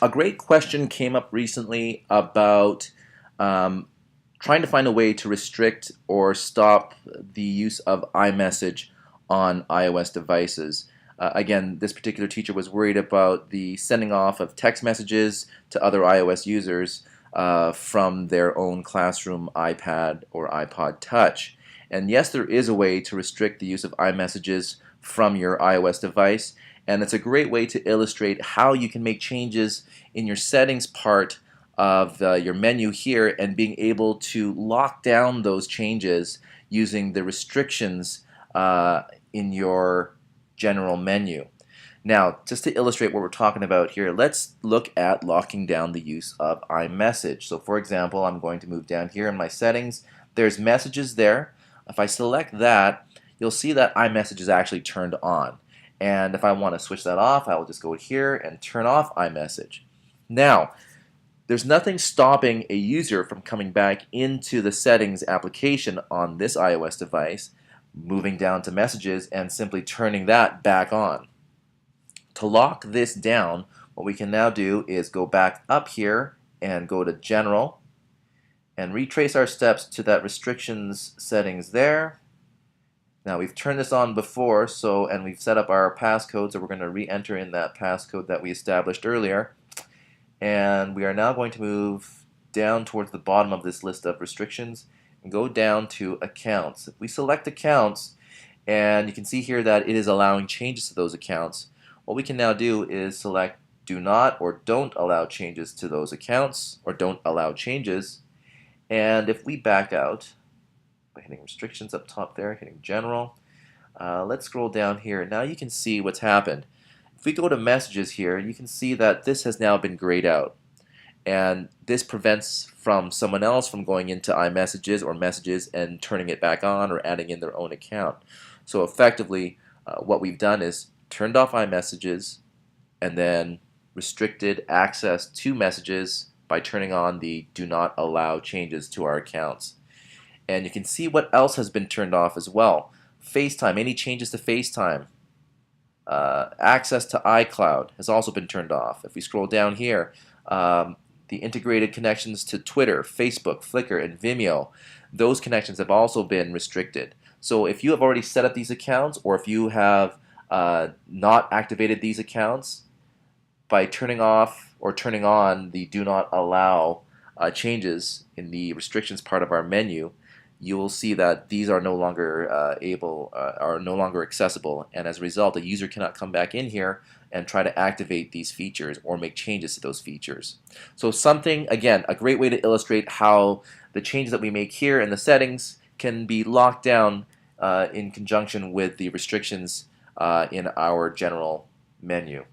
A great question came up recently about um, trying to find a way to restrict or stop the use of iMessage on iOS devices. Again, this particular teacher was worried about the sending off of text messages to other iOS users from their own classroom iPad or iPod Touch. And yes, there is a way to restrict the use of iMessages from your iOS device, and it's a great way to illustrate how you can make changes in your settings part of your menu here and being able to lock down those changes using the restrictions in your general menu. Now, just to illustrate what we're talking about here, let's look at locking down the use of iMessage. So for example, I'm going to move down here in my settings. There's messages there. If I select that, you'll see that iMessage is actually turned on. And if I want to switch that off, I will just go here and turn off iMessage. Now, there's nothing stopping a user from coming back into the settings application on this iOS device, moving down to messages and simply turning that back on. To lock this down, what we can now do is go back up here and go to General and retrace our steps to that restrictions settings there. Now we've turned this on before, and we've set up our passcode, so we're going to re-enter in that passcode that we established earlier. And we are now going to move down towards the bottom of this list of restrictions and go down to Accounts. If we select Accounts, and you can see here that it is allowing changes to those accounts, what we can now do is select Do Not or Don't Allow Changes to those accounts, or Don't Allow Changes. And if we back out by hitting Restrictions up top there, hitting General, let's scroll down here. Now you can see what's happened. If we go to Messages here, you can see that this has now been grayed out. And this prevents from someone else from going into iMessages or Messages and turning it back on or adding in their own account. So effectively, what we've done is turned off iMessages and then restricted access to messages by turning on the Do Not Allow Changes to our accounts. And you can see what else has been turned off as well. FaceTime, any changes to FaceTime. Access to iCloud has also been turned off. If we scroll down here, the integrated connections to Twitter, Facebook, Flickr, and Vimeo, those connections have also been restricted. So if you have already set up these accounts, or if you have not activated these accounts, by turning off or turning on the Do Not Allow changes in the restrictions part of our menu, you will see that these are no longer are no longer accessible, and as a result, a user cannot come back in here and try to activate these features or make changes to those features. So something, again, a great way to illustrate how the changes that we make here in the settings can be locked down in conjunction with the restrictions in our general menu.